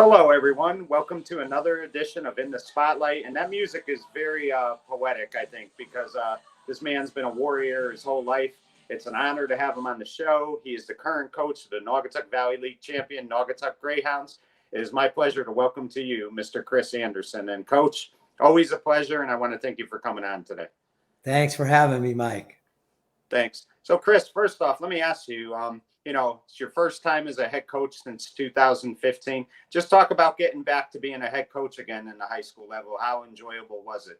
Hello, everyone. Welcome to another edition of In the Spotlight. And that music is very poetic, I think, because this man's been a warrior his whole life. It's an honor to have him on the show. He is the current coach of the Naugatuck Valley League champion, Naugatuck Greyhounds. It is my pleasure to welcome to you, Mr. Chris Anderson. And Coach, always a pleasure, and I want to thank you for coming on today. Thanks for having me, Mike. Thanks. So, Chris, first off, let me ask you, it's your first time as a head coach since 2015. Just talk about getting back to being a head coach again in the high school level. How enjoyable was it?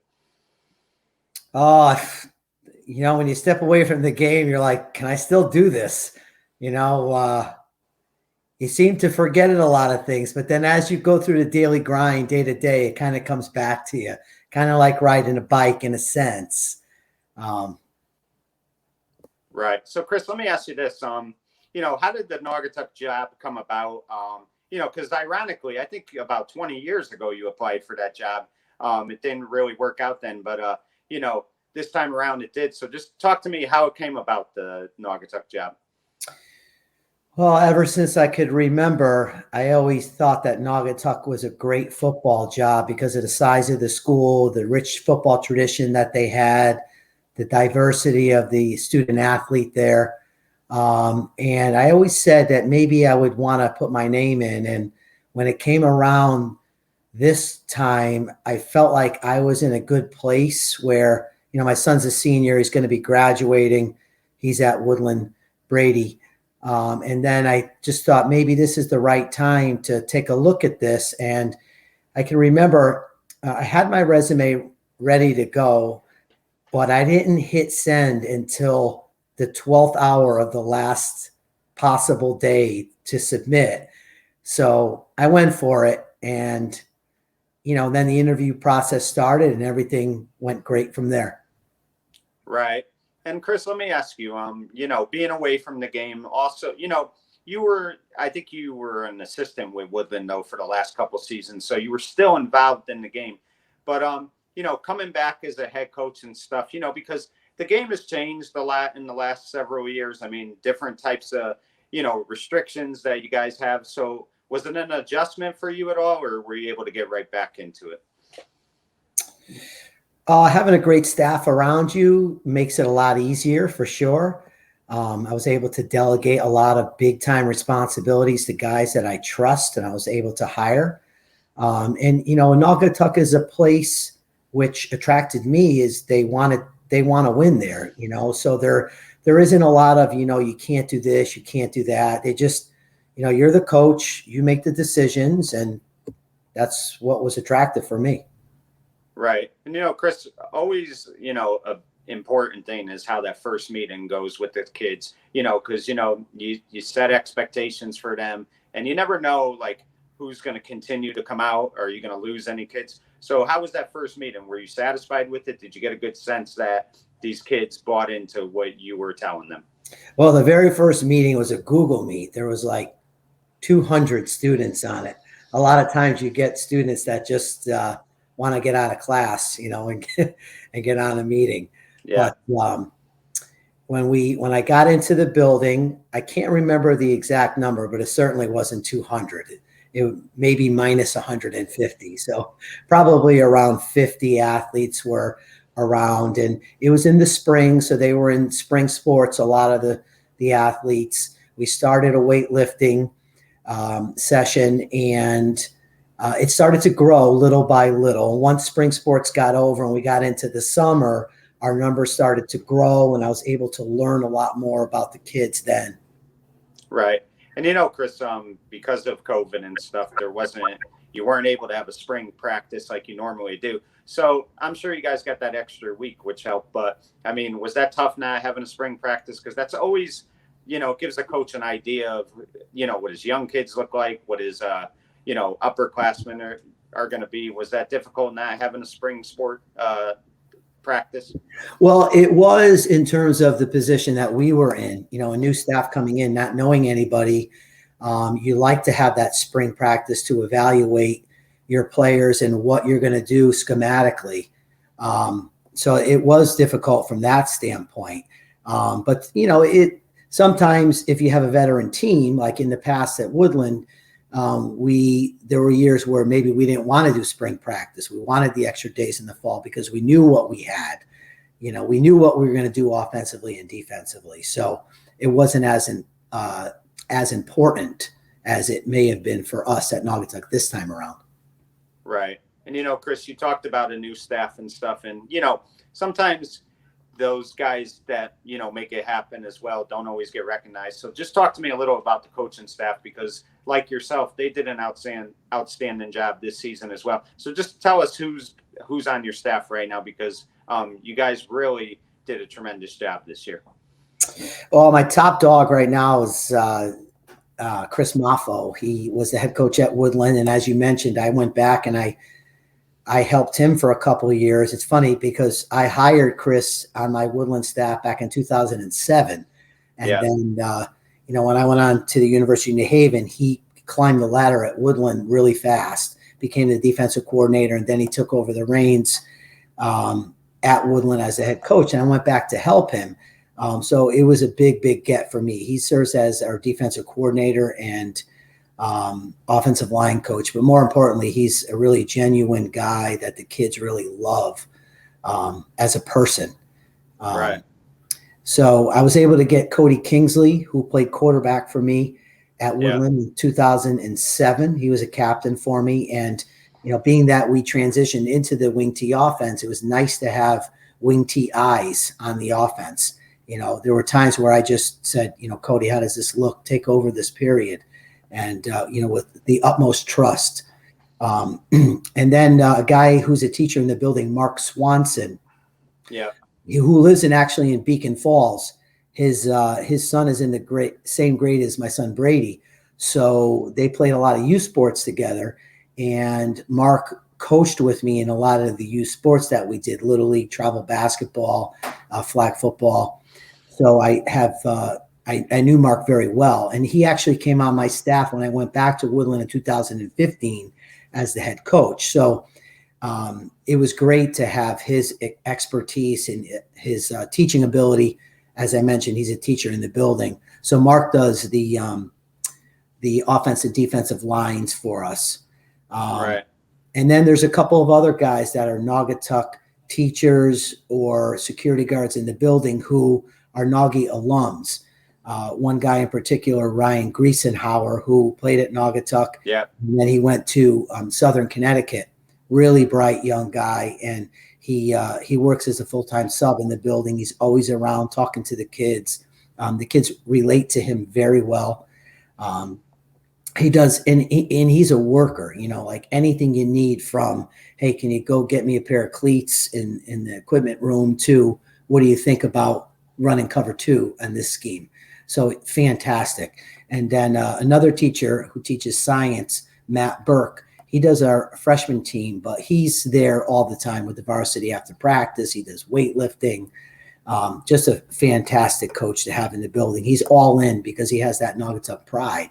When you step away from the game, you're like, can I still do this? You seem to forget a lot of things, but then as you go through the daily grind, day to day, it kind of comes back to you, kind of like riding a bike in a sense. Right. So, Chris, let me ask you this. How did the Naugatuck job come about? Because ironically, I think about 20 years ago, you applied for that job. It didn't really work out then, but, this time around it did. So just talk to me how it came about, the Naugatuck job. Well, ever since I could remember, I always thought that Naugatuck was a great football job because of the size of the school, the rich football tradition that they had, the diversity of the student athlete there. And I always said that maybe I would want to put my name in. And when it came around this time, I felt like I was in a good place where, my son's a senior. He's going to be graduating. He's at Woodland Brady. And then I just thought maybe this is the right time to take a look at this. And I can remember I had my resume ready to go, but I didn't hit send until the 12th hour of the last possible day to submit. So I went for it. And, then the interview process started and everything went great from there. Right. And Chris, let me ask you, being away from the game also, I think you were an assistant with Woodland though for the last couple seasons. So you were still involved in the game, but, coming back as a head coach and stuff, because the game has changed a lot in the last several years. I mean, different types of, restrictions that you guys have. So was it an adjustment for you at all, or were you able to get right back into it? Having a great staff around you makes it a lot easier for sure. I was able to delegate a lot of big time responsibilities to guys that I trust and I was able to hire. Naugatuck is a place which attracted me is they want to win there, so there isn't a lot of, you can't do this, you can't do that. They just, you're the coach, you make the decisions, and that's what was attractive for me. Right. And, Chris, always, a important thing is how that first meeting goes with the kids, because, you set expectations for them and you never know, like, who's going to continue to come out. Are you going to lose any kids? So how was that first meeting? Were you satisfied with it? Did you get a good sense that these kids bought into what you were telling them? Well, the very first meeting was a Google Meet. There was like 200 students on it. A lot of times you get students that just want to get out of class, and get on a meeting. Yeah. But when I got into the building, I can't remember the exact number, but it certainly wasn't 200. It maybe minus 150. So probably around 50 athletes were around, and it was in the spring. So they were in spring sports. A lot of the athletes, we started a weightlifting session, and it started to grow little by little. Once spring sports got over and we got into the summer, our numbers started to grow, and I was able to learn a lot more about the kids then. Right. And, Chris, because of COVID and stuff, you weren't able to have a spring practice like you normally do. So I'm sure you guys got that extra week, which helped. But, I mean, was that tough not having a spring practice? Because that's always, gives a coach an idea of, what his young kids look like, what his, upperclassmen are going to be. Was that difficult not having a spring sport practice? Well, it was in terms of the position that we were in, a new staff coming in, not knowing anybody. You like to have that spring practice to evaluate your players and what you're going to do schematically. So it was difficult from that standpoint. But, it sometimes if you have a veteran team, like in the past at Woodland, There were years where maybe we didn't want to do spring practice. We wanted the extra days in the fall because we knew what we had. We knew what we were going to do offensively and defensively. So it wasn't as important as it may have been for us at Naugatuck this time around. Right. And, Chris, you talked about a new staff and stuff. And, sometimes those guys that, make it happen as well don't always get recognized. So just talk to me a little about the coaching staff, because like yourself, they did an outstanding job this season as well. So just tell us who's on your staff right now, because you guys really did a tremendous job this year. Well, my top dog right now is Chris Maffo. He was the head coach at Woodland. And as you mentioned, I went back and I helped him for a couple of years. It's funny because I hired Chris on my Woodland staff back in 2007. And then, when I went on to the University of New Haven, he climbed the ladder at Woodland really fast, became the defensive coordinator, and then he took over the reins at Woodland as a head coach. And I went back to help him. So it was a big, big get for me. He serves as our defensive coordinator and offensive line coach, but more importantly, he's a really genuine guy that the kids really love as a person. Right. So I was able to get Cody Kingsley, who played quarterback for me at Woodland in 2007. He was a captain for me. And, being that we transitioned into the wing T offense, it was nice to have wing T eyes on the offense. There were times where I just said, Cody, how does this look? Take over this period. And, with the utmost trust. And then a guy who's a teacher in the building, Mark Swanson, who lives actually in Beacon Falls. His son is in the same grade as my son Brady. So they played a lot of youth sports together. And Mark coached with me in a lot of the youth sports that we did, Little League, travel basketball, flag football. So I knew Mark very well, and he actually came on my staff when I went back to Woodland in 2015 as the head coach. So it was great to have his expertise and his teaching ability. As I mentioned, he's a teacher in the building. So Mark does the offensive defensive lines for us. Right. And then there's a couple of other guys that are Naugatuck teachers or security guards in the building who are Naugy alums. One guy in particular, Ryan Griesenhauer, who played at Naugatuck. Yeah. And then he went to Southern Connecticut. Really bright young guy, and he works as a full-time sub in the building. He's always around talking to the kids. The kids relate to him very well. He does, and he's a worker. Like anything you need from, hey, can you go get me a pair of cleats in the equipment room? To what do you think about running cover 2 on this scheme? So fantastic. And then another teacher who teaches science, Matt Burke, he does our freshman team, but he's there all the time with the varsity after practice. He does weightlifting. Just a fantastic coach to have in the building. He's all in because he has that Naugatuck pride,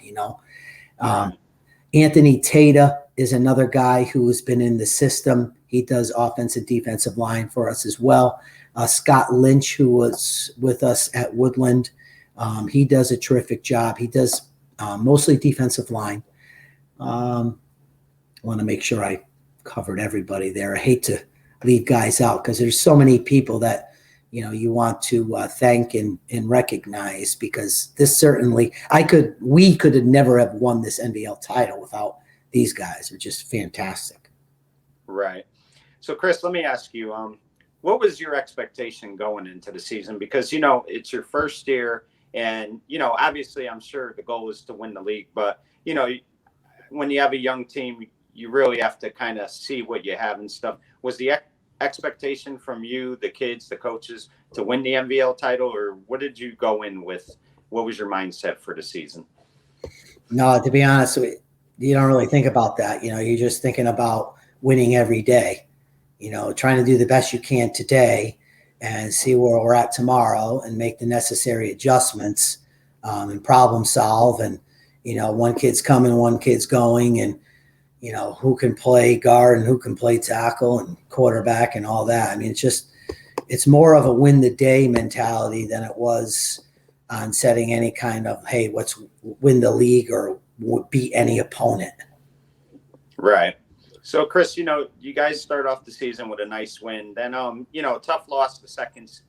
Anthony Tata is another guy who has been in the system. He does offensive, defensive line for us as well. Scott Lynch, who was with us at Woodland, he does a terrific job. He does mostly defensive line. I want to make sure I covered everybody there. I hate to leave guys out because there's so many people that, you want to thank and recognize, because this certainly, we could have never have won this NBL title without these guys. They're just fantastic. Right. So Chris, let me ask you, what was your expectation going into the season? Because, it's your first year and, obviously I'm sure the goal is to win the league, but, when you have a young team, you really have to kind of see what you have and stuff. Was the expectation from you, the kids, the coaches, to win the NBL title, or what did you go in with? What was your mindset for the season? No, to be honest, you don't really think about that. You're just thinking about winning every day, trying to do the best you can today and see where we're at tomorrow and make the necessary adjustments and problem solve. And, one kid's coming, one kid's going, and, who can play guard and who can play tackle and quarterback and all that. I mean, it's more of a win the day mentality than it was on setting any kind of, hey, let's win the league or beat any opponent. Right. So, Chris, you guys start off the season with a nice win. Then, tough loss the second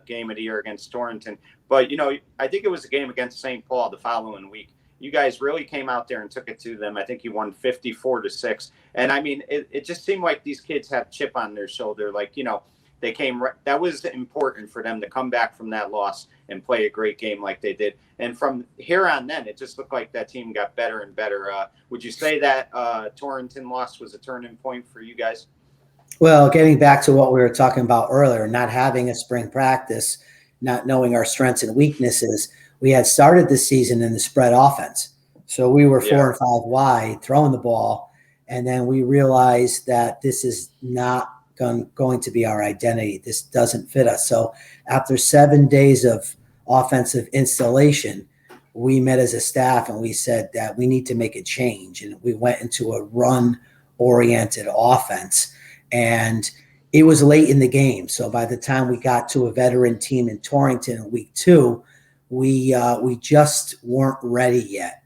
game of the year against Torrington. But, I think it was a game against St. Paul the following week. You guys really came out there and took it to them. I think you won 54-6. And, I mean, it just seemed like these kids have chip on their shoulder. Like, they came – that was important for them to come back from that loss and play a great game like they did. And from here on then, it just looked like that team got better and better. Would you say that Torrington loss was a turning point for you guys? Well, getting back to what we were talking about earlier, not having a spring practice, not knowing our strengths and weaknesses, we had started the season in the spread offense. So we were 4 and 5 wide, throwing the ball, and then we realized that this is not going to be our identity. This doesn't fit us. So after 7 days of offensive installation, we met as a staff and we said that we need to make a change. And we went into a run-oriented offense. And it was late in the game. So by the time we got to a veteran team in Torrington in week 2, we just weren't ready yet.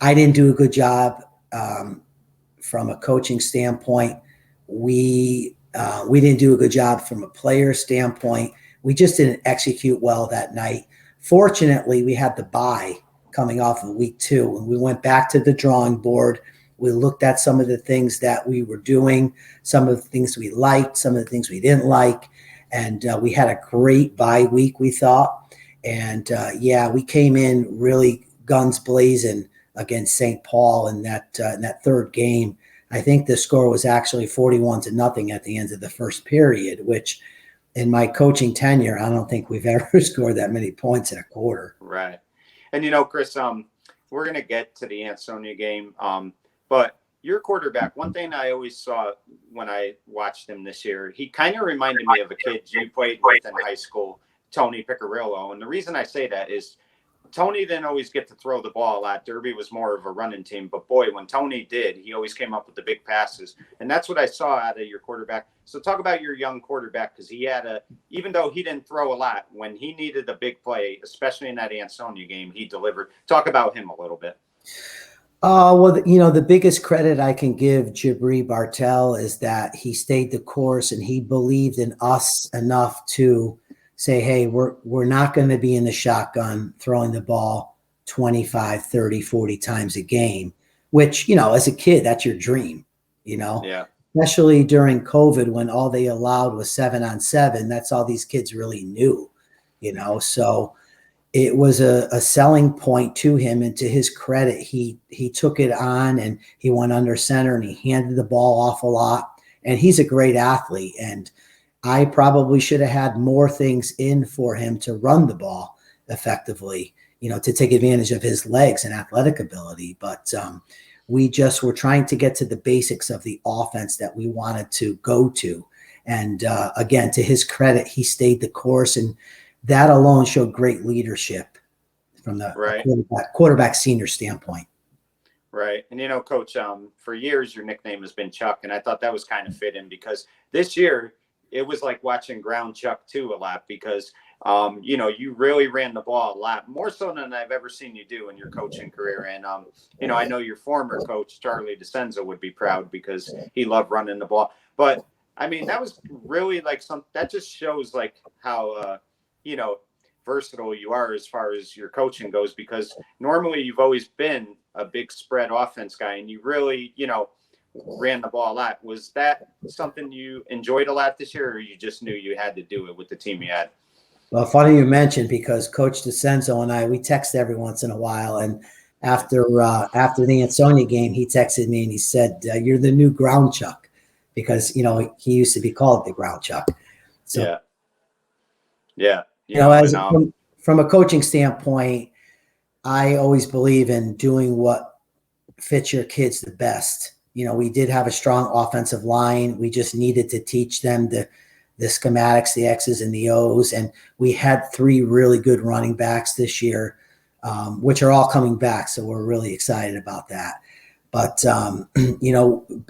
I didn't do a good job from a coaching standpoint. We didn't do a good job from a player standpoint. We just didn't execute well that night. Fortunately, we had the bye coming off of week 2, and we went back to the drawing board. We looked at some of the things that we were doing, some of the things we liked, some of the things we didn't like, and we had a great bye week, we thought. And we came in really guns blazing against St. Paul in that third game. I think the score was actually 41-0 at the end of the first period, which in my coaching tenure, I don't think we've ever scored that many points in a quarter. Right. And, Chris, we're going to get to the Ansonia game. But your quarterback, one thing I always saw when I watched him this year, he kind of reminded me of a kid you played with in high school, Tony Piccirillo. And the reason I say that is Tony didn't always get to throw the ball a lot. Derby was more of a running team. But, boy, when Tony did, he always came up with the big passes. And that's what I saw out of your quarterback. So talk about your young quarterback, because he had even though he didn't throw a lot, when he needed a big play, especially in that Ansonia game, he delivered. Talk about him a little bit. Well, the biggest credit I can give Jabri Bartel is that he stayed the course and he believed in us enough to say, hey, we're not going to be in the shotgun throwing the ball 25, 30, 40 times a game, which, as a kid, that's your dream, Yeah. Especially during COVID when all they allowed was 7-on-7. That's all these kids really knew, So it was a selling point to him, and to his credit, he took it on and he went under center and he handed the ball off a lot, and he's a great athlete. And I probably should have had more things in for him to run the ball effectively, to take advantage of his legs and athletic ability. But we just were trying to get to the basics of the offense that we wanted to go to. And again, to his credit, he stayed the course, and that alone showed great leadership from the quarterback senior standpoint. Right. And, Coach, for years, your nickname has been Chuck. And I thought that was kind of fitting because this year it was like watching Ground Chuck too a lot because, you really ran the ball a lot more so than I've ever seen you do in your coaching career. And, I know your former coach, Charlie DeCenzo, would be proud because he loved running the ball. But, I mean, that was really like that just shows like how, versatile you are as far as your coaching goes, because normally you've always been a big spread offense guy and you really, ran the ball a lot. Was that something you enjoyed a lot this year, or you just knew you had to do it with the team you had? Well, funny you mentioned, because Coach DeCenzo and we text every once in a while. And after the Ansonia game, he texted me and he said, you're the new Ground Chuck, because, he used to be called the Ground Chuck. So, yeah. From a coaching standpoint, I always believe in doing what fits your kids the best. We did have a strong offensive line. We just needed to teach them the schematics, the X's and the O's. And we had 3 really good running backs this year, which are all coming back. So we're really excited about that. But,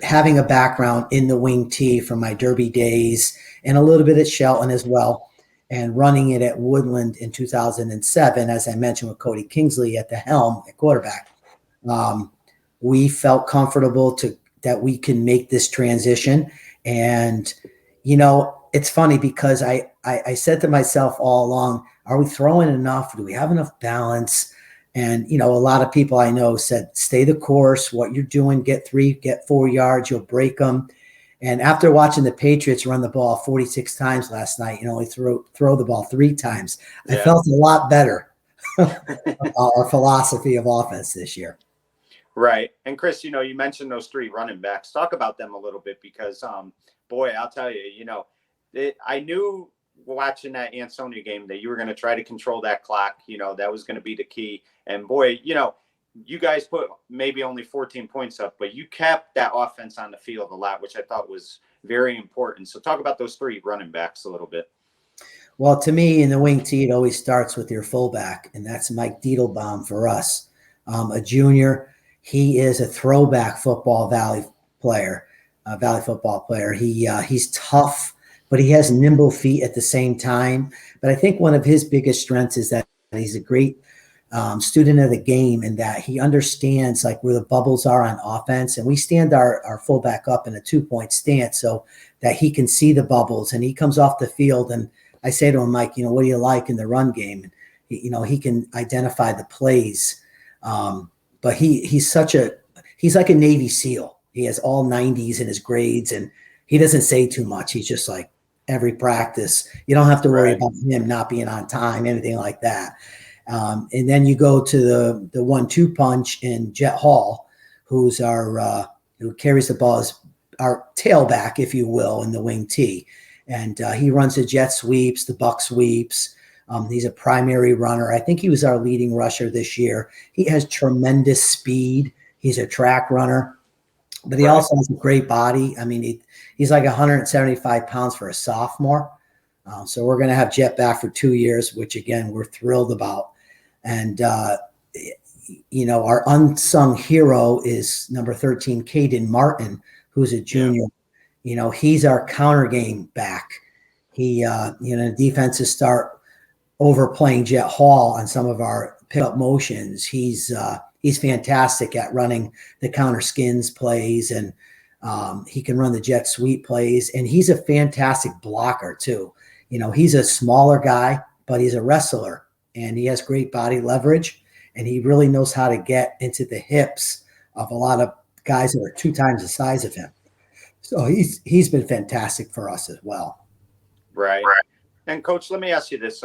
having a background in the wing T from my Derby days and a little bit at Shelton as well, and running it at Woodland in 2007, as I mentioned, with Cody Kingsley at the helm at quarterback, We felt comfortable that we can make this transition. And, it's funny because I said to myself all along, are we throwing enough? Do we have enough balance? And, a lot of people I know said, stay the course, what you're doing, get 3, get 4 yards, you'll break them. And after watching the Patriots run the ball 46 times last night and only throw the ball 3 times, I felt a lot better about our philosophy of offense this year. Right. And Chris, you mentioned those 3 running backs. Talk about them a little bit because, boy, I'll tell you, I knew watching that Ansonia game that you were going to try to control that clock. That was going to be the key. And boy, you guys put maybe only 14 points up, but you kept that offense on the field a lot, which I thought was very important. So talk about those 3 running backs a little bit. Well, to me, in the wing tee, it always starts with your fullback, and that's Mike Diedelbaum for us, a junior. He is a throwback Valley football player. He's tough, but he has nimble feet at the same time. But I think one of his biggest strengths is that he's a great student of the game, and that he understands like where the bubbles are on offense. And we stand our fullback up in a 2-point stance so that he can see the bubbles, and he comes off the field. And I say to him, Mike, what do you like in the run game? And he can identify the plays. But he's like a Navy SEAL. He has all 90s in his grades, and he doesn't say too much. He's just like every practice. You don't have to worry about him not being on time, anything like that. And then you go to the 1-2 punch in Jet Hall, who's who carries the ball as our tailback, if you will, in the wing tee. And he runs the jet sweeps, the buck sweeps. He's a primary runner. I think he was our leading rusher this year. He has tremendous speed. He's a track runner, but he also has a great body. I mean, he's like 175 pounds for a sophomore. So we're going to have Jet back for 2 years, which again, we're thrilled about. And, our unsung hero is number 13, Caden Martin, who's a junior. He's our counter game back. He, defenses start overplaying Jet Hall on some of our pickup motions. He's fantastic at running the counter skins plays, and he can run the jet sweep plays. And he's a fantastic blocker too. He's a smaller guy, but he's a wrestler, and he has great body leverage, and he really knows how to get into the hips of a lot of guys that are 2 times the size of him. So he's been fantastic for us as well. Right. And Coach, let me ask you this.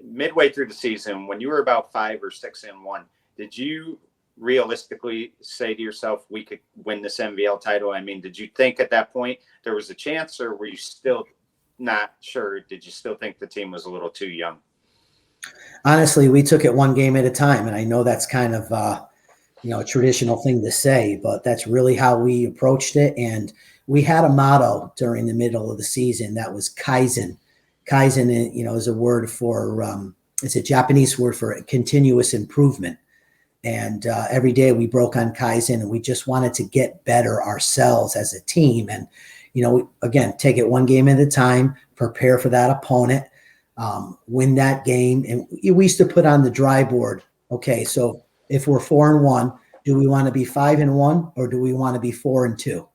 Midway through the season, when you were about 5 or 6-1, did you realistically say to yourself, we could win this MVL title? I mean, did you think at that point there was a chance, or were you still not sure? Did you still think the team was a little too young? Honestly, we took it one game at a time. And I know that's kind of, a traditional thing to say, but that's really how we approached it. And we had a motto during the middle of the season that was Kaizen. Kaizen, is a word for, it's a Japanese word for continuous improvement. And every day we broke on Kaizen, and we just wanted to get better ourselves as a team. And, again, take it one game at a time, prepare for that opponent, win that game. And we used to put on the dry board, okay, so if we're 4-1, do we want to be 5-1, or do we want to be 4-2?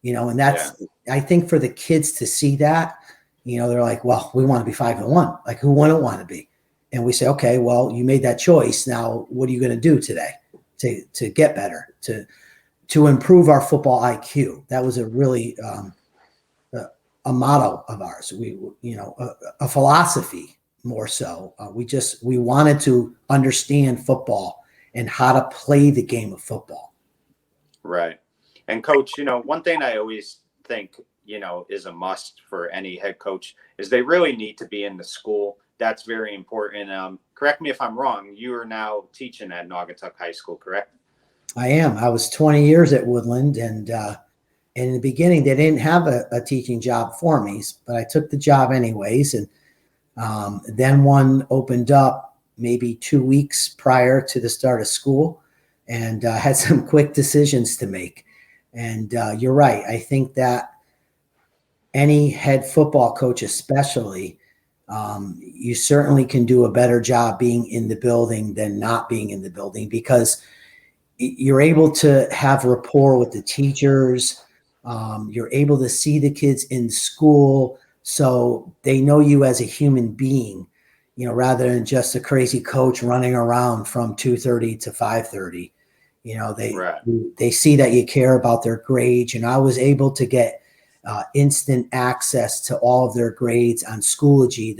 And that's, I think for the kids to see that, they're like, well, we want to be 5-1. Like, who wouldn't want to be? And we say, okay, well, you made that choice. Now, what are you going to do today to get better, to improve our football IQ? That was a really a motto of ours. A philosophy more so. We wanted to understand football and how to play the game of football. Right. And Coach, one thing I always think, is a must for any head coach is they really need to be in the school. That's very important. Correct me if I'm wrong. You are now teaching at Naugatuck High School, correct? I am. I was 20 years at Woodland, and in the beginning, they didn't have a teaching job for me, but I took the job anyways. And then one opened up maybe 2 weeks prior to the start of school, and had some quick decisions to make. And you're right. I think that any head football coach, especially, you certainly can do a better job being in the building than not being in the building, because you're able to have rapport with the teachers. You're able to see the kids in school, so they know you as a human being, rather than just a crazy coach running around from 2:30 to 5:30. Right. They see that you care about their grades. I was able to get instant access to all of their grades on Schoology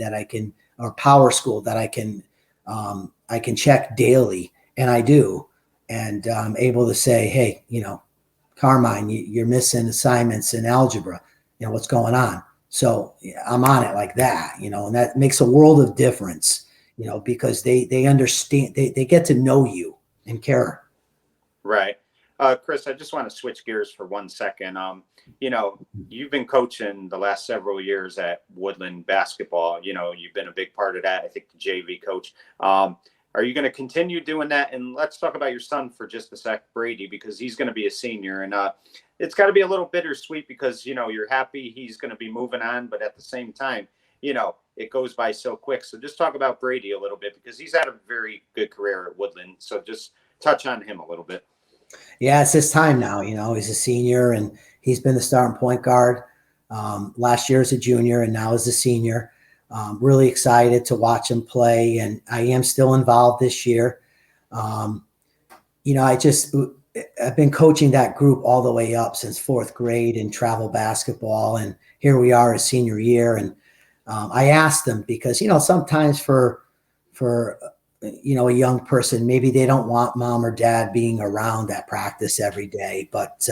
or Power School that I can check daily, and I do. And I'm able to say, hey, Carmine, you're missing assignments in algebra. What's going on? So I'm on it like that, and that makes a world of difference, because they understand, they get to know you and care. Right. Chris, I just want to switch gears for 1 second. You've been coaching the last several years at Woodland basketball. You've been a big part of that. I think the JV coach. Are you going to continue doing that? And let's talk about your son for just a sec, Brady, because he's going to be a senior. And it's got to be a little bittersweet because, you're happy he's going to be moving on. But at the same time, it goes by so quick. So just talk about Brady a little bit because he's had a very good career at Woodland. So just touch on him a little bit. Yeah, it's his time now. He's a senior and he's been the starting point guard last year as a junior and now as a senior. Really excited to watch him play, and I am still involved this year. I've been coaching that group all the way up since fourth grade in travel basketball, and here we are as senior year. And I asked them because sometimes for a young person, maybe they don't want mom or dad being around at practice every day. But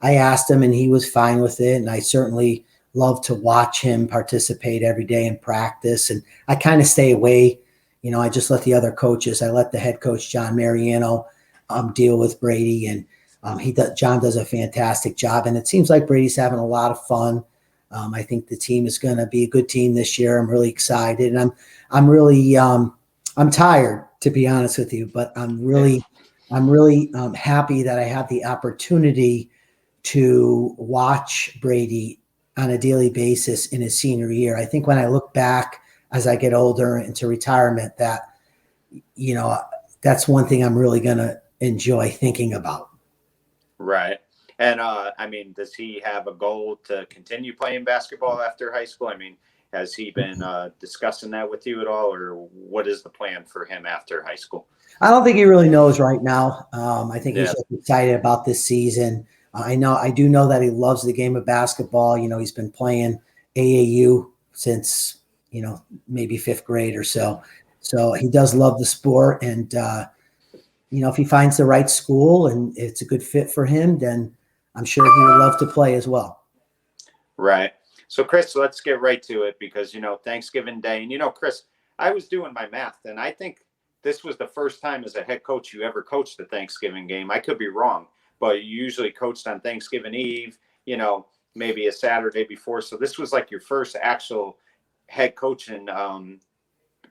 I asked him and he was fine with it. And I certainly love to watch him participate every day in practice. And I kind of stay away. I just let the other coaches, I let the head coach, John Mariano, deal with Brady. And John does a fantastic job. And it seems like Brady's having a lot of fun. I think the team is going to be a good team this year. I'm really excited. And I'm really, I'm tired, to be honest with you, but I'm really happy that I have the opportunity to watch Brady on a daily basis in his senior year. I think when I look back as I get older into retirement, that, that's one thing I'm really going to enjoy thinking about. Right. And, does he have a goal to continue playing basketball after high school? Has he been discussing that with you at all, or what is the plan for him after high school? I don't think he really knows right now. I think he's just excited about this season. I do know that he loves the game of basketball. He's been playing AAU since, maybe fifth grade or so. So he does love the sport. And, if he finds the right school and it's a good fit for him, then I'm sure he would love to play as well. Right. So, Chris, let's get right to it because, Thanksgiving Day. And, Chris, I was doing my math, and I think this was the first time as a head coach you ever coached a Thanksgiving game. I could be wrong, but you usually coached on Thanksgiving Eve, maybe a Saturday before. So this was like your first actual head coaching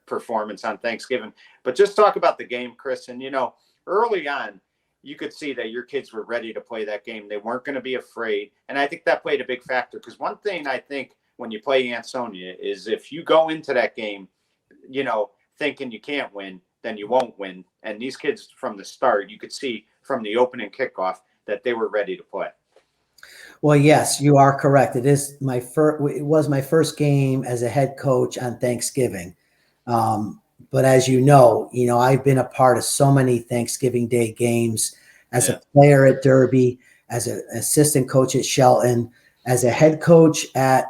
performance on Thanksgiving. But just talk about the game, Chris. And, early on, you could see that your kids were ready to play that game. They weren't going to be afraid. And I think that played a big factor because one thing I think when you play Ansonia is if you go into that game, thinking you can't win, then you won't win. And these kids from the start, you could see from the opening kickoff that they were ready to play. Well, yes, you are correct. It was my first game as a head coach on Thanksgiving. But as I've been a part of so many Thanksgiving Day games as a player at Derby, as an assistant coach at Shelton, as a head coach at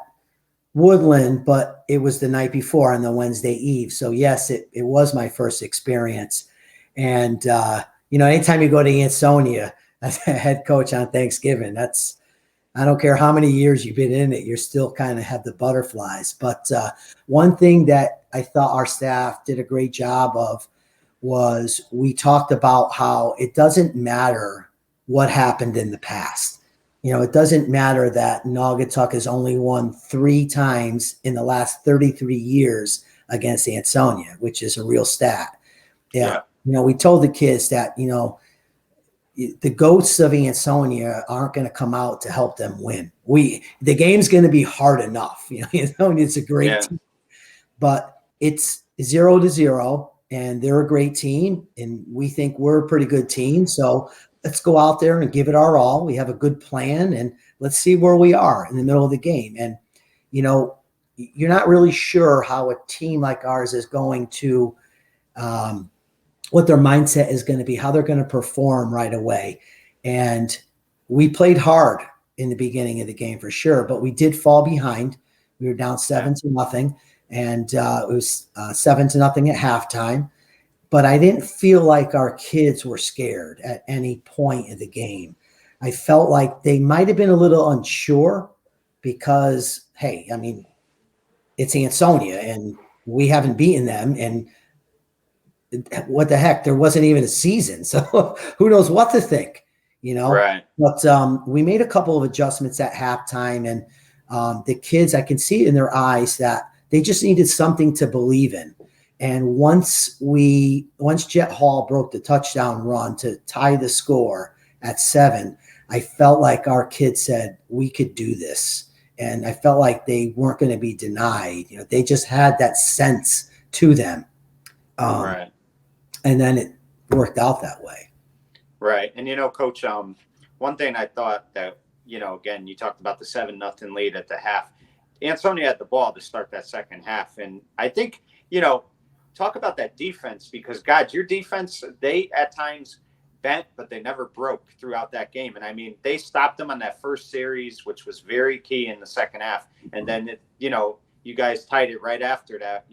Woodland, but it was the night before on the Wednesday Eve. So yes, it was my first experience. And, anytime you go to Ansonia as a head coach on Thanksgiving, I don't care how many years you've been in it, you're still kind of have the butterflies. But one thing that I thought our staff did a great job of was we talked about how it doesn't matter what happened in the past. It doesn't matter that Naugatuck has only won 3 times in the last 33 years against Ansonia, which is a real stat. Yeah. We told the kids that, the ghosts of Ansonia aren't going to come out to help them win. The game's going to be hard enough. It's a great team, but it's 0-0, and they're a great team, and we think we're a pretty good team. So let's go out there and give it our all. We have a good plan, and let's see where we are in the middle of the game. And, you're not really sure how a team like ours is going to, what their mindset is going to be, how they're going to perform right away. And we played hard in the beginning of the game for sure, but we did fall behind. We were down 7-0, and it was 7-0 at halftime. But I didn't feel like our kids were scared at any point in the game. I felt like they might have been a little unsure because, hey, I mean, it's Ansonia, and we haven't beaten them. And what the heck? There wasn't even a season. So who knows what to think, Right. But we made a couple of adjustments at halftime, and the kids, I can see in their eyes that they just needed something to believe in. And once Jet Hall broke the touchdown run to tie the score at 7, I felt like our kids said, we could do this. And I felt like they weren't going to be denied. They just had that sense to them. Right. And then it worked out that way. Right. And, Coach, one thing I thought that, again, you talked about the 7-0 lead at the half. Ansonia had the ball to start that second half. And I think, talk about that defense, because, God, your defense, they at times bent, but they never broke throughout that game. And, I mean, they stopped them on that first series, which was very key in the second half. And then, you guys tied it right after that,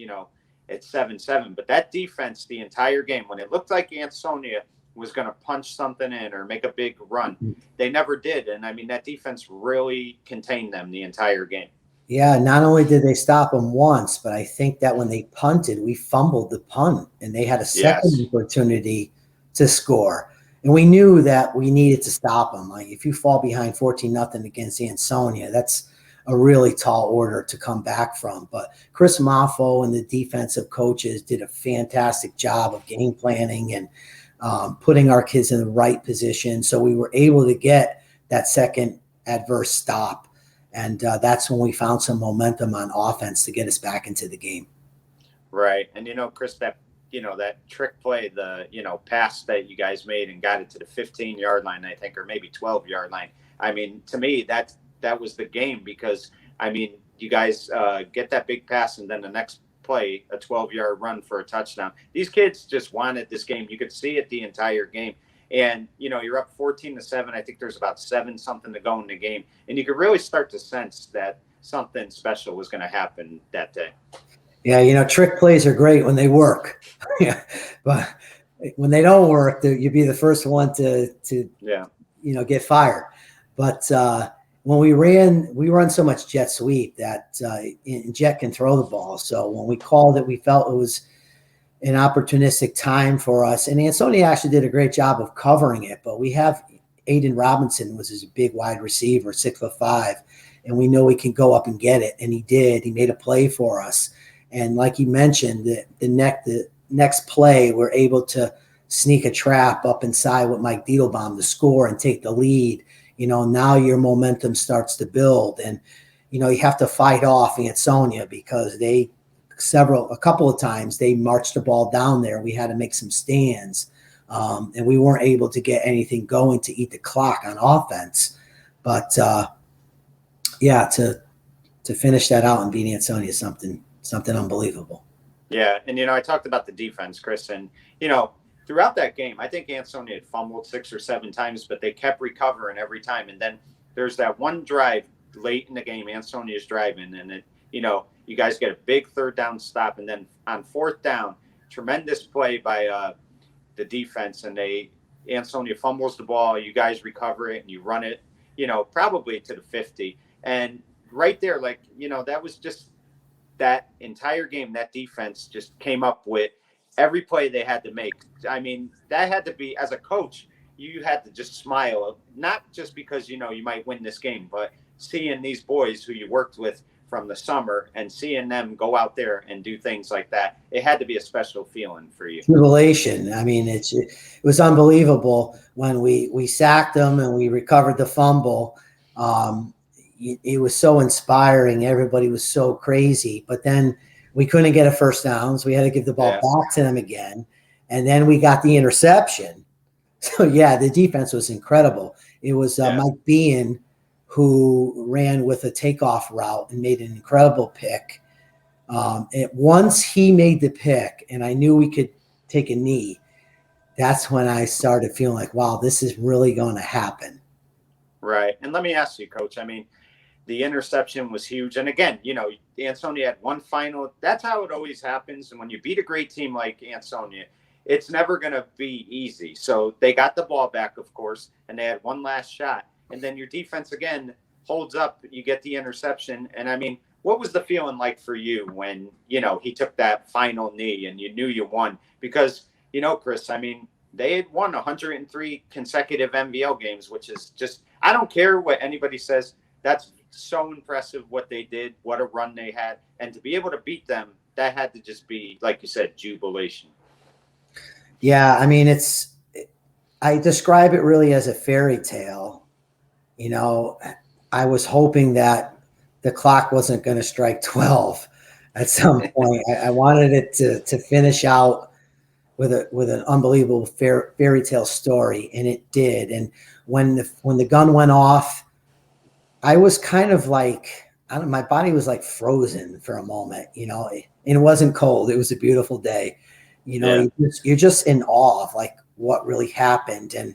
at 7-7. But that defense the entire game, when it looked like Ansonia was going to punch something in or make a big run, they never did. And, I mean, that defense really contained them the entire game. Yeah, not only did they stop them once, but I think that when they punted, we fumbled the punt, and they had a second opportunity to score. And we knew that we needed to stop them. Like, if you fall behind 14-0 against Ansonia, that's a really tall order to come back from. But Chris Maffo and the defensive coaches did a fantastic job of game planning and putting our kids in the right position. So we were able to get that second adverse stop. And that's when we found some momentum on offense to get us back into the game. Right. And, Chris, that trick play, the, pass that you guys made and got it to the 15-yard line, I think, or maybe 12-yard line. I mean, to me, that was the game, because, I mean, you guys get that big pass, and then the next play, a 12-yard run for a touchdown. These kids just wanted this game. You could see it the entire game. And, you're up 14-7. I think there's about 7-something to go in the game. And you could really start to sense that something special was going to happen that day. Yeah, trick plays are great when they work. But when they don't work, you'd be the first one to get fired. But when we run so much jet sweep that Jet can throw the ball. So when we called it, we felt it was an opportunistic time for us. And Ansonia actually did a great job of covering it. But we have Aiden Robinson was his big wide receiver, 6'5", and we know he can go up and get it. And he did. He made a play for us. And like you mentioned, the next play, we're able to sneak a trap up inside with Mike Diedelbaum to score and take the lead. Now your momentum starts to build, and you have to fight off Ansonia, because a couple of times they marched the ball down there. We had to make some stands, and we weren't able to get anything going to eat the clock on offense. But to finish that out and beat Ansonia is something unbelievable. Yeah. And, I talked about the defense, Chris, and, throughout that game, I think Ansonia had fumbled 6 or 7 times, but they kept recovering every time. And then there's that one drive late in the game, Ansonia's driving, and you guys get a big third down stop. And then on fourth down, tremendous play by the defense, and Ansonia fumbles the ball. You guys recover it and you run it, probably to the 50. And right there, that was just that entire game. That defense just came up with every play they had to make. I mean, that had to be, as a coach, you had to just smile, not just because, you might win this game, but seeing these boys who you worked with from the summer and seeing them go out there and do things like that. It had to be a special feeling for you. Jubilation. I mean, it was unbelievable when we sacked them and we recovered the fumble. It was so inspiring. Everybody was so crazy. But then we couldn't get a first down, so we had to give the ball back to them again. And then we got the interception. So, yeah, the defense was incredible. It was Mike Bean who ran with a takeoff route and made an incredible pick. Once he made the pick and I knew we could take a knee, that's when I started feeling like, wow, this is really going to happen. Right. And let me ask you, Coach, I mean, the interception was huge. And again, Ansonia had one final. That's how it always happens. And when you beat a great team like Ansonia, it's never going to be easy. So they got the ball back, of course, and they had one last shot. And then your defense, again, holds up. You get the interception. And, I mean, what was the feeling like for you when, he took that final knee and you knew you won? Because, Chris, I mean, they had won 103 consecutive MVL games, which is just – I don't care what anybody says. That's so impressive what they did, what a run they had. And to be able to beat them, that had to just be, like you said, jubilation. Yeah, I mean, I describe it really as a fairy tale. I was hoping that the clock wasn't going to strike 12 at some point. I wanted it to finish out with an unbelievable fairy tale story, and it did. And when the gun went off, I was kind of like, my body was like frozen for a moment, and it wasn't cold. It was a beautiful day. You're just in awe of like what really happened, and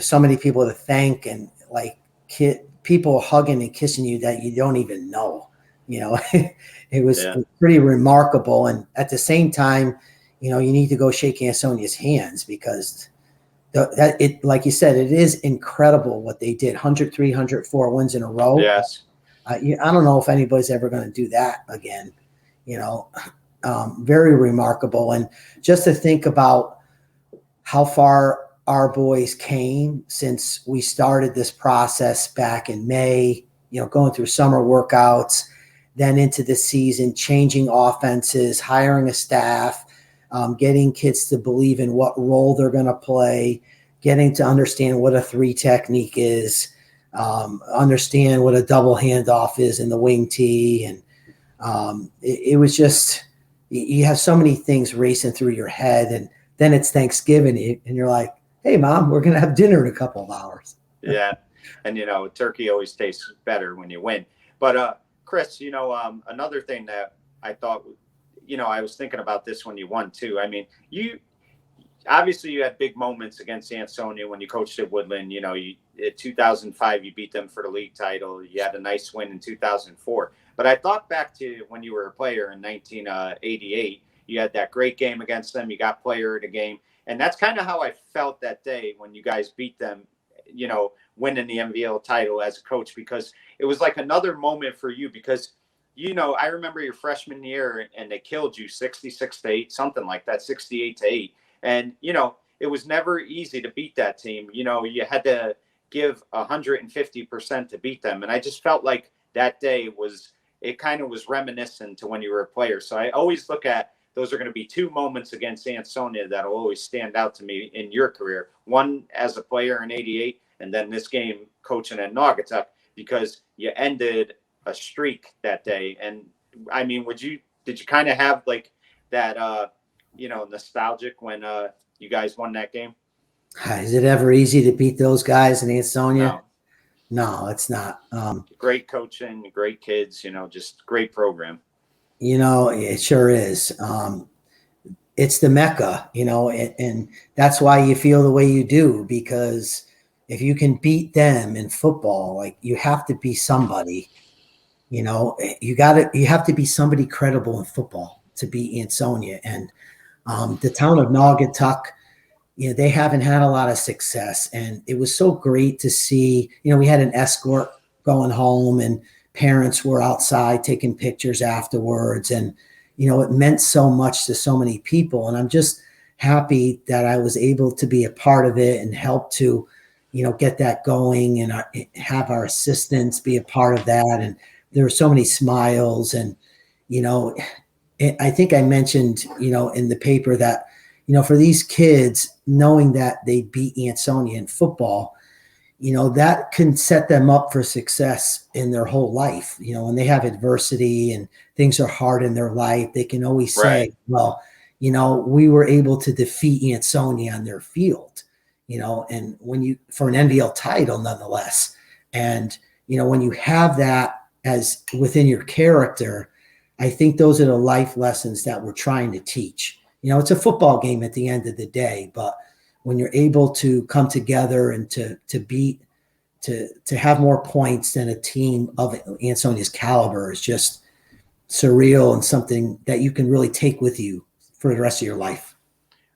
so many people to thank, and like people hugging and kissing you that you don't even know. It was pretty remarkable. And at the same time, you need to go shake Ansonia's hands because like you said, it is incredible what they did. 103, 104 wins in a row. Yes. I don't know if anybody's ever going to do that again. Very remarkable. And just to think about how far our boys came since we started this process back in May, going through summer workouts, then into the season, changing offenses, hiring a staff, getting kids to believe in what role they're going to play, getting to understand what a 3 technique is, understand what a double handoff is in the wing tee. And it was just, you have so many things racing through your head, and then it's Thanksgiving and you're like, hey, Mom, we're going to have dinner in a couple of hours. Yeah. And, turkey always tastes better when you win. But, Chris, another thing that I thought, I was thinking about this when you won too. I mean, you had big moments against Ansonia when you coached at Woodland. In 2005, you beat them for the league title. You had a nice win in 2004. But I thought back to when you were a player in 1988. You had that great game against them. You got player of the game. And that's kind of how I felt that day when you guys beat them, winning the MVL title as a coach, because it was like another moment for you because, I remember your freshman year and they killed you 66-8, something like that, 68-8. And, it was never easy to beat that team. You had to give 150% to beat them. And I just felt like that day it kind of was reminiscent to when you were a player. So I always look at those are going to be 2 moments against Ansonia that will always stand out to me in your career. One as a player in 88, and then this game coaching at Naugatuck, because you ended a streak that day. And I mean, did you kind of have like that, nostalgic when you guys won that game? Is it ever easy to beat those guys in Ansonia? No, it's not. Great coaching, great kids, just great program. It sure is. It's the Mecca, and that's why you feel the way you do, because if you can beat them in football, like you have to be somebody, you have to be somebody credible in football to beat Ansonia. And the town of Naugatuck, they haven't had a lot of success. And it was so great to see, we had an escort going home and parents were outside taking pictures afterwards. And, it meant so much to so many people. And I'm just happy that I was able to be a part of it and help to, get that going and have our assistants be a part of that. And there were so many smiles. And, I think I mentioned, in the paper that, for these kids, knowing that they beat Ansonia in football, that can set them up for success in their whole life. When they have adversity and things are hard in their life, they can always say, well, we were able to defeat Ansonia on their field, and for an NVL title nonetheless. And, when you have that as within your character, I think those are the life lessons that we're trying to teach. It's a football game at the end of the day, but when you're able to come together and to have more points than a team of Ansonia's caliber is just surreal and something that you can really take with you for the rest of your life.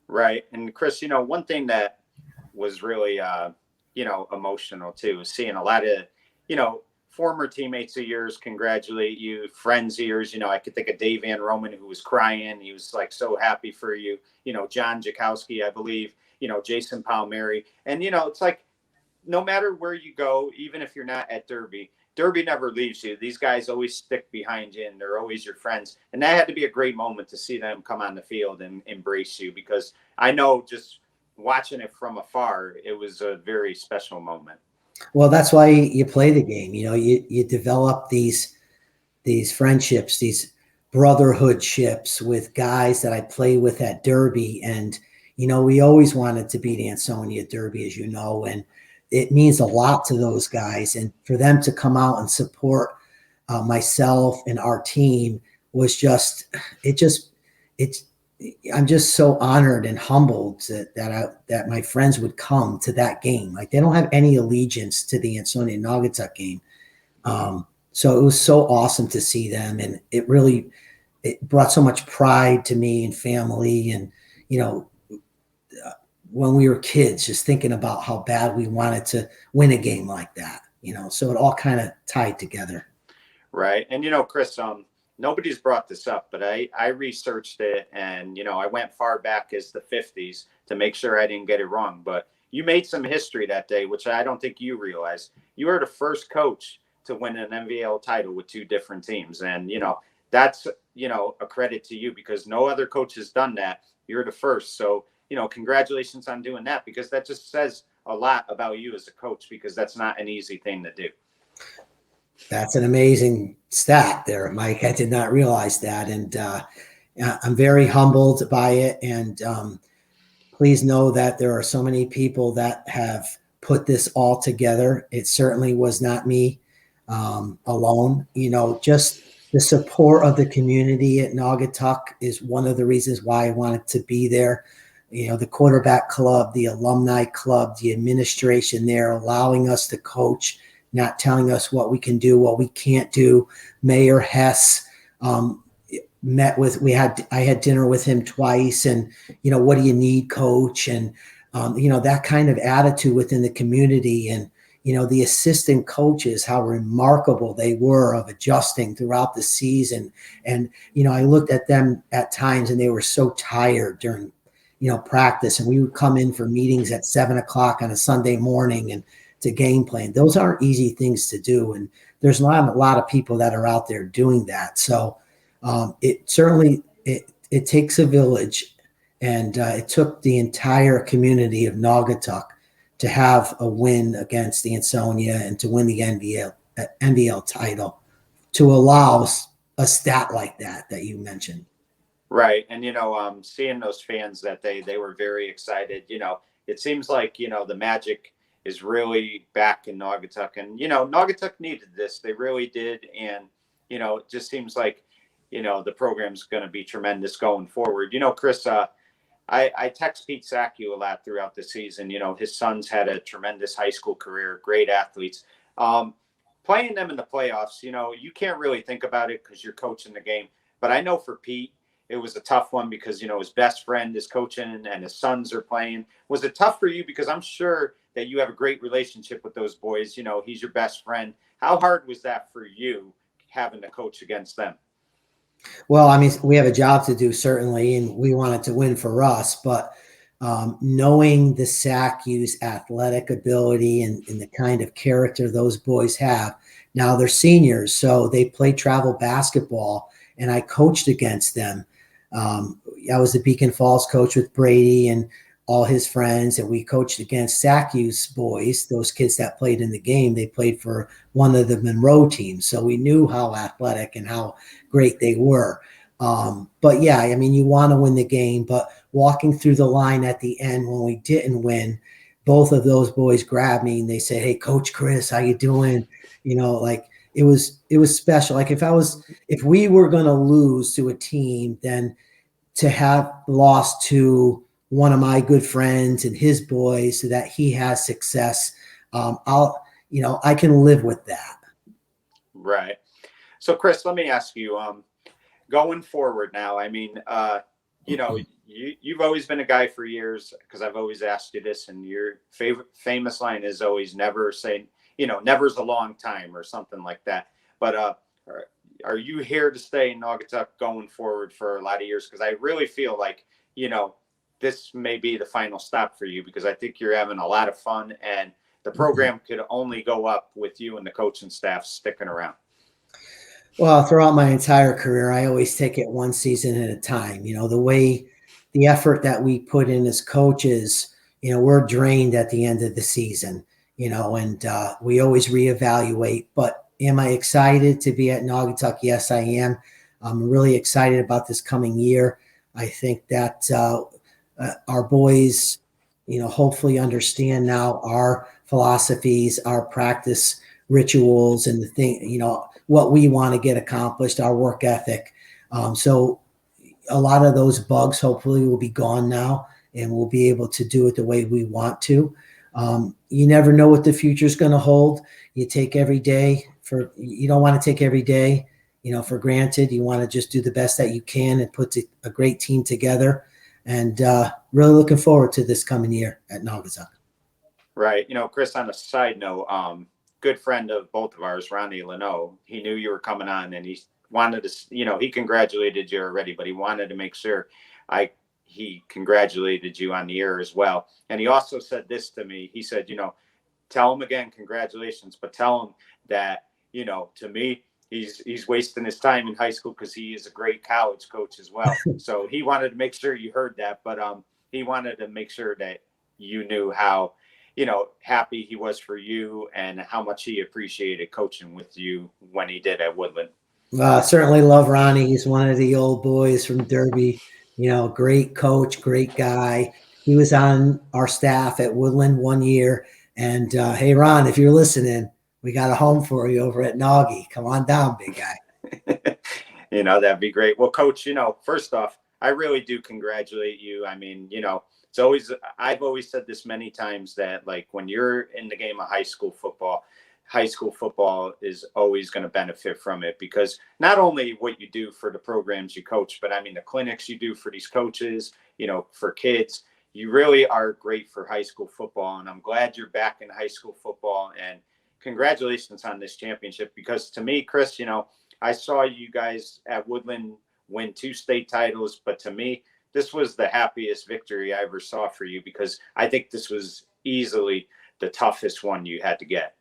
Right. And Chris, one thing that was really, emotional too, is seeing a lot of, former teammates of yours congratulate you, friends of yours. I could think of Dave Van Roman, who was crying. He was like so happy for you. John Jakowski, I believe, Jason Palmieri. And, it's like, no matter where you go, even if you're not at Derby never leaves you. These guys always stick behind you, and they're always your friends. And that had to be a great moment to see them come on the field and embrace you, because I know just watching it from afar, it was a very special moment. Well, that's why you play the game. You develop these friendships, these brotherhoodships with guys that I play with at Derby. And, we always wanted to beat Ansonia at Derby, as you know, and it means a lot to those guys. And for them to come out and support myself and our team was I'm just so honored and humbled that my friends would come to that game. Like, they don't have any allegiance to the Ansonia Naugatuck game. So it was so awesome to see them. And it brought so much pride to me and family. And, when we were kids, just thinking about how bad we wanted to win a game like that, so it all kind of tied together. Right. And, Chris, nobody's brought this up, but I researched it, and, I went far back as the 50s to make sure I didn't get it wrong. But you made some history that day, which I don't think you realized. You were the first coach to win an NVL title with two different teams. And, that's, a credit to you, because no other coach has done that. You're the first. So, congratulations on doing that, because that just says a lot about you as a coach, because that's not an easy thing to do. That's an amazing stat there, Mike. I did not realize that. And I'm very humbled by it. And please know that there are so many people that have put this all together. It certainly was not me alone. Just the support of the community at Naugatuck is one of the reasons why I wanted to be there. The quarterback club, the alumni club, the administration there, allowing us to coach, not telling us what we can do, what we can't do. Mayor Hess I had dinner with him twice, and, what do you need, coach? And, that kind of attitude within the community, and, the assistant coaches, how remarkable they were of adjusting throughout the season. And, I looked at them at times, and they were so tired during, practice, and we would come in for meetings at 7:00 on a Sunday morning and to game plan. Those aren't easy things to do. And there's not a lot of people that are out there doing that. So it certainly takes a village, and it took the entire community of Naugatuck to have a win against the Ansonia and to win the NVL title, to allow a stat like that you mentioned. Right. And, seeing those fans that they were very excited. It seems like, the magic is really back in Naugatuck, and, Naugatuck needed this. They really did. And, it just seems like, the program's going to be tremendous going forward. Chris, I text Pete Sackey a lot throughout the season. His sons had a tremendous high school career, great athletes. Playing them in the playoffs, you can't really think about it because you're coaching the game. But I know for Pete, it was a tough one because, his best friend is coaching and his sons are playing. Was it tough for you? Because I'm sure that you have a great relationship with those boys. He's your best friend. How hard was that for you, having to coach against them? Well, we have a job to do, certainly, and we wanted to win for us. But knowing the Sacky's athletic ability and the kind of character those boys have, now they're seniors, so they play travel basketball, and I coached against them. I was the Beacon Falls coach with Brady, and all his friends, and we coached against Syracuse boys, those kids that played in the game. They played for one of the Monroe teams, so we knew how athletic and how great they were. But yeah, I mean, you want to win the game, but walking through the line at the end when we didn't win, both of those boys grabbed me and they said, "Hey, Coach Chris, how you doing?" Like it was special. Like if we were going to lose to a team, then to have lost to one of my good friends and his boys so that he has success, I can live with that. Right. So Chris, let me ask you, going forward now, I mean, you've always been a guy for years, because I've always asked you this, and your famous line is always never say, never's a long time or something like that. But are you here to stay in Naugatuck going forward for a lot of years? Because I really feel like, this may be the final stop for you, because I think you're having a lot of fun, and the program could only go up with you and the coaching staff sticking around. Well, throughout my entire career, I always take it one season at a time. The effort that we put in as coaches, we're drained at the end of the season, and we always reevaluate. But am I excited to be at Naugatuck? Yes, I am. I'm really excited about this coming year. I think that our boys, hopefully understand now our philosophies, our practice rituals, and the thing, what we want to get accomplished, our work ethic. So a lot of those bugs hopefully will be gone now, and we'll be able to do it the way we want to. You never know what the future is going to hold. You don't want to take every day, for granted. You want to just do the best that you can and put a great team together. And really looking forward to this coming year at Naugatuck. Right. Chris, on a side note, good friend of both of ours, Ronnie Leno, he knew you were coming on, and he wanted to, he congratulated you already, but he wanted to make sure he congratulated you on the air as well. And he also said this to me. He said, tell him again, congratulations, but tell him that, to me, he's wasting his time in high school, because he is a great college coach as well. So he wanted to make sure you heard that, but he wanted to make sure that you knew how, happy he was for you and how much he appreciated coaching with you when he did at Woodland. Certainly love Ronnie. He's one of the old boys from Derby, great coach, great guy. He was on our staff at Woodland one year. And hey, Ron, if you're listening, we got a home for you over at Naugy. Come on down, big guy. That'd be great. Well, Coach, first off, I really do congratulate you. I mean, I've always said this many times, that like when you're in the game of high school football is always going to benefit from it, because not only what you do for the programs you coach, but I mean, the clinics you do for these coaches, for kids, you really are great for high school football. And I'm glad you're back in high school football, and congratulations on this championship, because to me, Chris, I saw you guys at Woodland win 2 state titles, but to me, this was the happiest victory I ever saw for you, because I think this was easily the toughest one you had to get.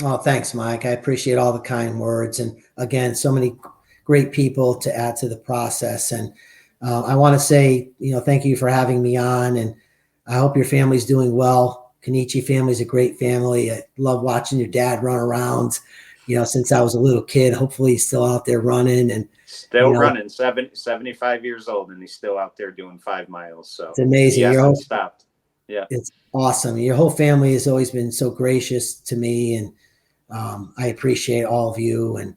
Oh, thanks, Mike. I appreciate all the kind words. And again, so many great people to add to the process. And I want to say, thank you for having me on. And I hope your family's doing well. Kenichi family's a great family. I love watching your dad run around, since I was a little kid. Hopefully he's still out there running and still running, 75 years old, and he's still out there doing 5 miles. So it's amazing. He hasn't stopped. Yeah. It's awesome. Your whole family has always been so gracious to me, and I appreciate all of you, and,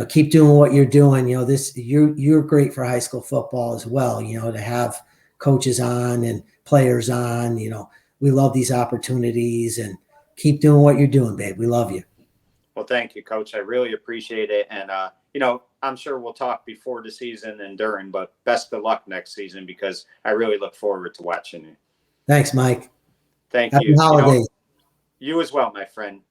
keep doing what you're doing. You're great for high school football as well, to have coaches on and players on, we love these opportunities, and keep doing what you're doing, babe. We love you. Well, thank you, Coach. I really appreciate it. And, I'm sure we'll talk before the season and during, but best of luck next season, because I really look forward to watching you. Thanks, Mike. Thank Happy you. holidays. You as well, my friend.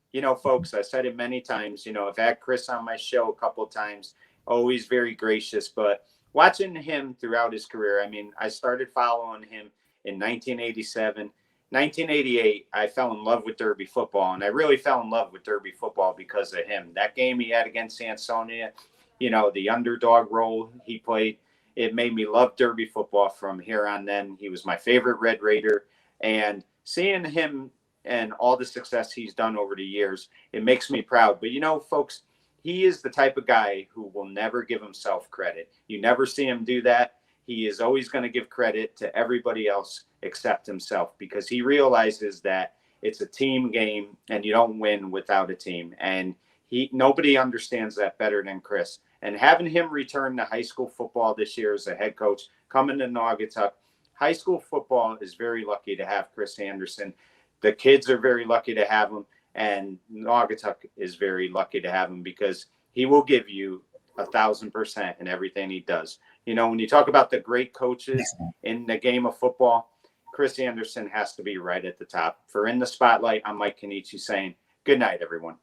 Folks, I said it many times, I've had Chris on my show a couple of times, always very gracious, but watching him throughout his career, I mean, I started following him in 1987. 1988, I fell in love with Derby football, and I really fell in love with Derby football because of him. That game he had against Ansonia, the underdog role he played, It made me love Derby football from here on then. He was my favorite Red Raider. And seeing him and all the success he's done over the years, it makes me proud. But, folks, he is the type of guy who will never give himself credit. You never see him do that. He is always going to give credit to everybody else except himself, because he realizes that it's a team game and you don't win without a team. And nobody understands that better than Chris. And having him return to high school football this year as a head coach, coming to Naugatuck, high school football is very lucky to have Chris Anderson. The kids are very lucky to have him, and Naugatuck is very lucky to have him, because he will give you 1,000% in everything he does. When you talk about the great coaches in the game of football, Chris Anderson has to be right at the top. For In the Spotlight, I'm Mike Kenichi saying good night, everyone.